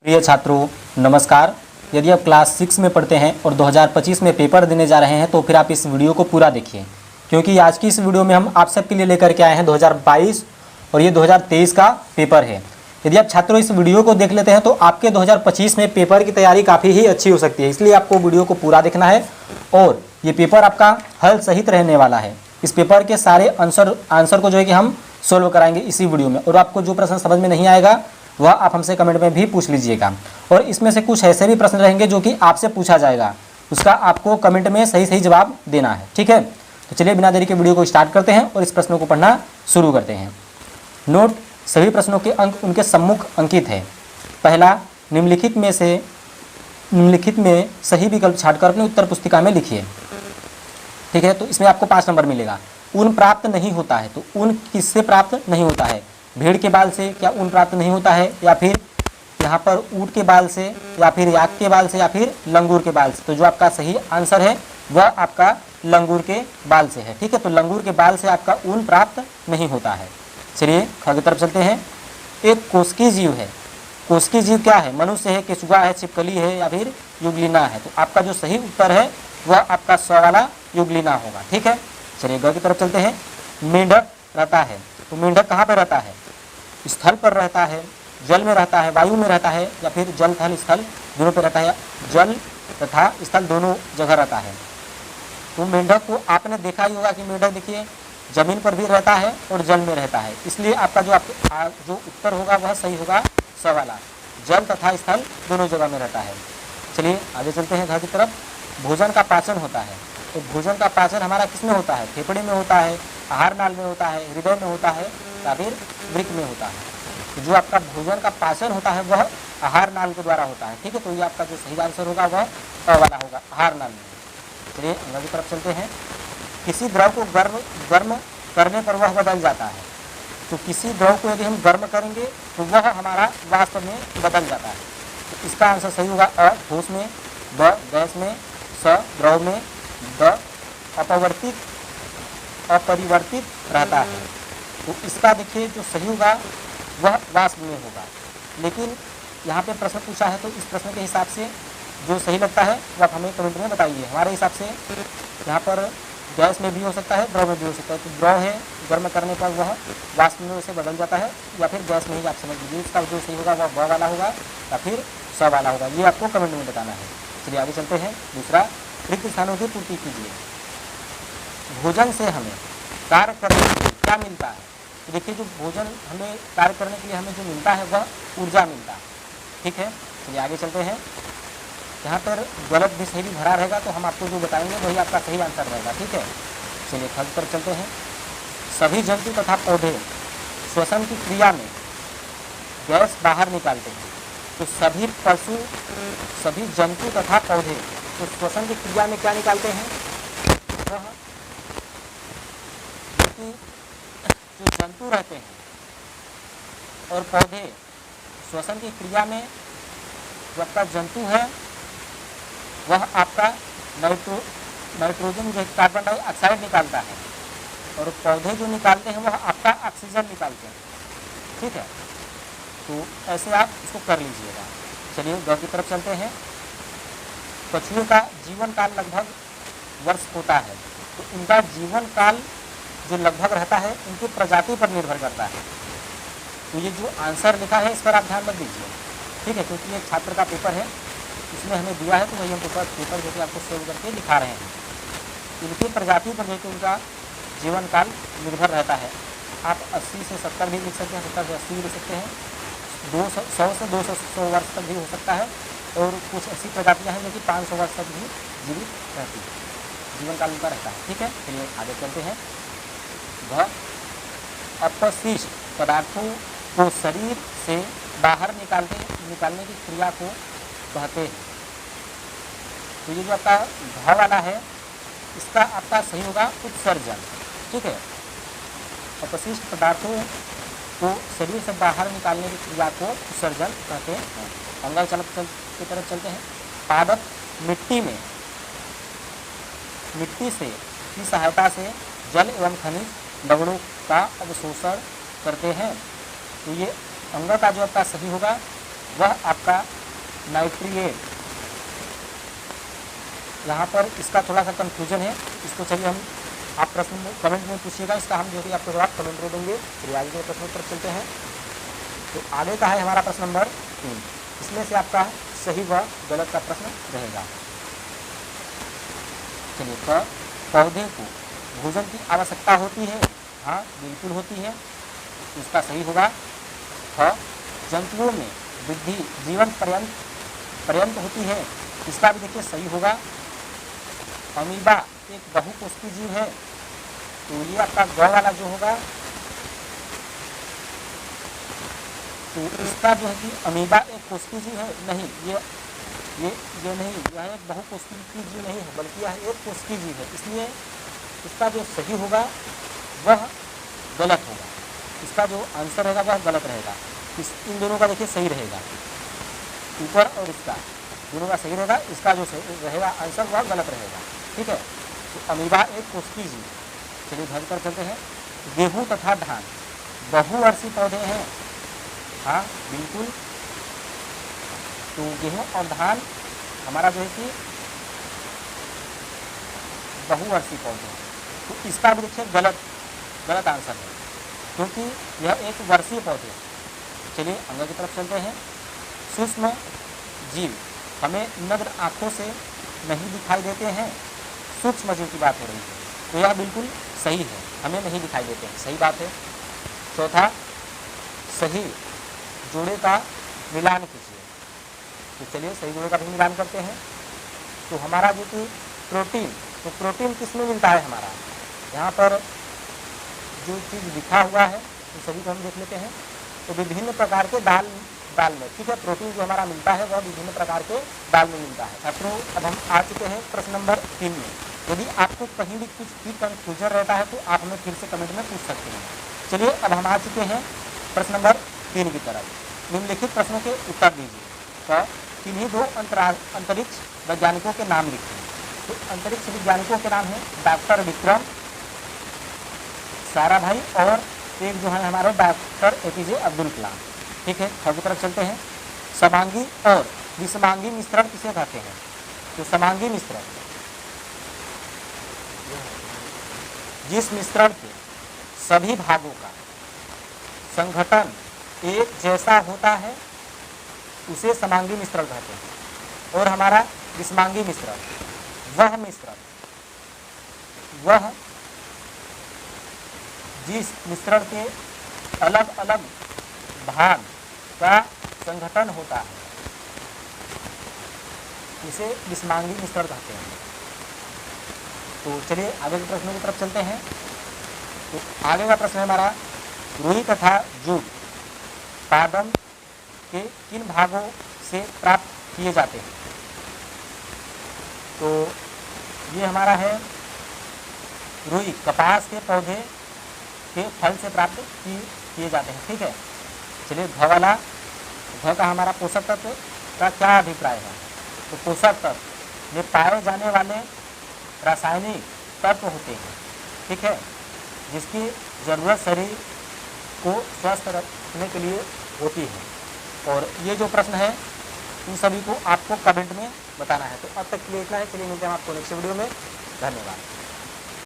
प्रिय छात्रों नमस्कार। यदि आप क्लास 6 में पढ़ते हैं और 2025 में पेपर देने जा रहे हैं तो फिर आप इस वीडियो को पूरा देखिए, क्योंकि आज की इस वीडियो में हम आप सबके लिए लेकर के आए हैं 2022 और ये 2023 का पेपर है। यदि आप छात्रों इस वीडियो को देख लेते हैं तो आपके 2025 में पेपर की तैयारी काफ़ी ही अच्छी हो सकती है, इसलिए आपको वीडियो को पूरा देखना है और ये पेपर आपका हल सहित रहने वाला है। इस पेपर के सारे आंसर को जो है कि हम सोल्व कराएंगे इसी वीडियो में, और आपको जो प्रश्न समझ में नहीं आएगा वह आप हमसे कमेंट में भी पूछ लीजिएगा। और इसमें से कुछ ऐसे भी प्रश्न रहेंगे जो कि आपसे पूछा जाएगा, उसका आपको कमेंट में सही सही जवाब देना है, ठीक है। तो चलिए बिना देरी के वीडियो को स्टार्ट करते हैं और इस प्रश्नों को पढ़ना शुरू करते हैं। नोट, सभी प्रश्नों के अंक उनके सम्मुख अंकित है। पहला, निम्नलिखित में सही विकल्प छांटकर अपनी उत्तर पुस्तिका में लिखिए, ठीक है। तो इसमें आपको 5 नंबर मिलेगा। ऊन प्राप्त नहीं होता है, तो ऊन किससे प्राप्त नहीं होता है? भेड़ के बाल से क्या ऊन प्राप्त नहीं होता है, या फिर यहाँ पर ऊँट के बाल से, या फिर याक के बाल से, या फिर लंगूर के बाल से? तो जो आपका सही आंसर है वह आपका लंगूर के बाल से है, ठीक है। तो लंगूर के बाल से आपका ऊन प्राप्त नहीं होता है। चलिए ख की तरफ चलते हैं। एक कोशिकी जीव है। कोशिकी जीव क्या है? मनुष्य है, केचुआ है, छिपकली है, या फिर युगलिना है? तो आपका जो सही उत्तर है वह आपका स वाला युगलिना होगा, ठीक है। चलिए ग की तरफ चलते हैं। मेंढक रहता है, तो मेंढक कहाँ पर रहता है? स्थल पर रहता है, जल में रहता है, वायु में रहता है, या फिर जल थल स्थल दोनों पर रहता है? जल तथा स्थल दोनों जगह रहता है। तो मेंढक को आपने देखा ही होगा कि मेंढक देखिए जमीन पर भी रहता है और जल में रहता है, इसलिए आपका जो उत्तर होगा वह सही होगा स वाला, जल तथा स्थल दोनों जगह में रहता है। चलिए आगे चलते हैं। घर की तरफ। भोजन का पाचन होता है, तो भोजन का पाचन हमारा किसमें होता है? फेफड़े में होता है, आहार नाल में होता है, हृदय में होता है, या फिर वृक्क में होता है? तो जो आपका भोजन का पाचन होता है वह आहार नाल के द्वारा होता है, ठीक है। तो ये आपका जो सही आंसर होगा वह अ वाला होगा, आहार नाल में। चलिए अगली तरफ चलते हैं। किसी द्रव को गर्म करने पर वह बदल जाता है, तो किसी द्रव को यदि हम गर्म करेंगे तो वह हमारा वाष्प में बदल जाता है। तो इसका आंसर सही होगा अ ठोस में, ब गैस में, स द्रव में, द अपरिवर्तित रहता है। तो इसका देखिए जो सही होगा वह वाष्प में होगा, लेकिन यहाँ पे प्रश्न पूछा है तो इस प्रश्न के हिसाब से जो सही लगता है वह आप हमें कमेंट में बताइए। हमारे हिसाब से यहाँ पर गैस में भी हो सकता है, द्रव में भी हो सकता है। तो द्रव है, गर्म करने पर वह वाष्प में से बदल जाता है, या फिर गैस में ही आप समझ लीजिए। इसका जो सही होगा वह ब वाला होगा या फिर स वाला होगा, ये आपको कमेंट में बताना है। चलिए आगे चलते हैं। दूसरा, रिक्त स्थानों की पूर्ति कीजिए। भोजन से हमें कार्य करने के लिए क्या मिलता है? तो देखिए जो भोजन हमें कार्य करने के लिए हमें जो मिलता है वह ऊर्जा मिलता है, ठीक है। चलिए आगे चलते हैं। यहाँ पर गलत भी सही भी भरा रहेगा तो हम आपको जो बताएंगे वही आपका सही आंसर रहेगा, ठीक है। चलिए खर्च पर चलते हैं। सभी जंतु तथा पौधे श्वसन की क्रिया में गैस बाहर निकालते हैं, तो सभी जंतु तथा पौधे तो श्वसन की क्रिया में क्या निकालते हैं? वह जो जंतु रहते हैं और पौधे श्वसन की क्रिया में, जो आपका जंतु है वह आपका नाइट्रोजन जो कार्बन डाइऑक्साइड निकालता है, और पौधे जो निकालते हैं वह आपका ऑक्सीजन निकालते हैं, ठीक है। तो ऐसे आप इसको कर लीजिएगा। चलिए ग की तरफ चलते हैं। कछुए का जीवन काल लगभग वर्ष होता है, तो इनका जीवन काल जो लगभग रहता है उनकी प्रजाति पर निर्भर करता है। तो ये जो आंसर लिखा है इस पर आप ध्यान मत दीजिए, ठीक है, क्योंकि ये छात्र का पेपर है, इसमें हमें दिया है तो वही हम पेपर जो कि आपको सेव करके दिखा रहे हैं। इनकी प्रजाति पर जो कि उनका जीवन काल निर्भर रहता है। आप 80 से 70 भी लिख सकते हैं, 70 से 80 भी लिख सकते हैं, 100 से 200 वर्ष तक भी हो सकता है, और कुछ ऐसी प्रजातियाँ हैं जो कि 500 वर्ष तक भी जीवित रहती है, जीवन काल उनका रहता है, ठीक है। चलिए आगे चलते हैं। अपशिष्ट पदार्थों को शरीर से बाहर निकालने की क्रिया को कहते हैं। तो ये जो आपका घ वाला है इसका आपका सही होगा उत्सर्जन, ठीक है। अपशिष्ट पदार्थों को शरीर से बाहर निकालने की क्रिया को उत्सर्जन कहते हैं। अंगल की तरफ चलते हैं। पादप मिट्टी से की सहायता से जल एवं खनिज लवणों का अवशोषण करते हैं। तो ये अंग का जो आपका सही होगा वह आपका नाइट्रिएट। यहाँ पर इसका थोड़ा सा कंफ्यूजन है, इसको चलिए हम आप प्रश्न में कमेंट में पूछिएगा, इसका हम जो कि आपको जवाब कमेंट में देंगे। चलिए आगे के प्रश्नों पर चलते हैं। तो आगे का है हमारा प्रश्न नंबर 3, इसमें से आपका सही व गलत का प्रश्न रहेगा। चलिए, पौधे को भोजन की आवश्यकता होती है, हाँ बिल्कुल होती है, इसका सही होगा। जंतुओं में वृद्धि जीवन पर्यंत होती है, इसका भी देखिए सही होगा। अमीबा एक बहुकोष्ठीय जीव है, तो ये आपका ग वाला जो होगा, तो इसका जो है कि अमीबा एक कोष्ठीय जीव है, नहीं ये नहीं, यह एक बहुकोष्ठीय जीव नहीं है, बल्कि यह एक कोष्ठीय जीव है, इसलिए इसका जो सही होगा वह गलत होगा। इसका जो आंसर रहेगा वह गलत रहेगा। इन दोनों का देखिए सही रहेगा, ऊपर और इसका दोनों का सही रहेगा, इसका जो सही रहेगा आंसर वह गलत रहेगा। ठीक है, तो अमीबा एक कोष्ठीय जीव। चलिए घर पर चलते हैं। गेहूं तथा धान बहुवर्षीय पौधे हैं, हाँ बिल्कुल। तो गेहूं और धान हमारा जो है कि बहुवर्षीय पौधे हैं, तो इसका भी देखिए गलत आंसर है, क्योंकि यह एक वर्षीय पौधे है। चलिए आगे की तरफ चलते हैं। सूक्ष्म जीव हमें नग्न आँखों से नहीं दिखाई देते हैं, सूक्ष्म जीव की बात हो रही है, तो यह बिल्कुल सही है, हमें नहीं दिखाई देते हैं, सही बात है। चौथा, सही जोड़े का मिलान कीजिए। तो चलिए सही जोड़े का भी मिलान करते हैं। तो हमारा जो कि प्रोटीन, तो प्रोटीन किस में मिलता है हमारा, यहाँ पर जो चीज़ लिखा हुआ है तो सभी को हम देख लेते हैं। तो विभिन्न प्रकार के दाल में, ठीक है, प्रोटीन जो हमारा मिलता है वह विभिन्न प्रकार के दाल में मिलता है। छात्रों, अब हम आ चुके हैं प्रश्न नंबर 3 में। यदि आपको कहीं भी कुछ भी कंफ्यूजन रहता है तो आप हमें फिर से कमेंट में पूछ सकते हैं। चलिए अब हम आ चुके हैं प्रश्न नंबर 3 की तरफ। निम्नलिखित प्रश्नों के उत्तर दीजिए। तो किन्हीं 2 अंतरिक्ष वैज्ञानिकों के नाम लिखिए। तो अंतरिक्ष वैज्ञानिकों के नाम है डॉक्टर विक्रम साराभाई और एक जो है हमारे डॉक्टर APJ अब्दुल कलाम। ठीक है, आगे तरफ चलते हैं। समांगी और विषमांगी मिश्रण किसे कहते हैं? तो समांगी मिश्रण जिस मिश्रण के सभी भागों का संघटन एक जैसा होता है उसे समांगी मिश्रण कहते हैं। और हमारा विषमांगी मिश्रण वह जिस मिश्रण के अलग अलग भाग का संघटन होता है इसे विषमांगी मिश्रण कहते हैं। तो चलिए आगे के प्रश्नों की तरफ चलते हैं। तो आगे का प्रश्न है हमारा, रुई तथा जूट पादप के किन भागों से प्राप्त किए जाते हैं? तो ये हमारा है रुई, कपास के पौधे के फल से प्राप्त किए जाते हैं। ठीक है, चलिए घ का हमारा पोषक तत्व का क्या अभिप्राय है? तो पोषक तत्व में पाए जाने वाले रासायनिक तत्व होते हैं, ठीक है, जिसकी ज़रूरत शरीर को स्वस्थ रखने के लिए होती है। और ये जो प्रश्न है इन सभी को आपको कमेंट में बताना है। तो अब तक के लिए इतना है, चलिए मिलते हैं आपको नेक्स्ट वीडियो में। धन्यवाद।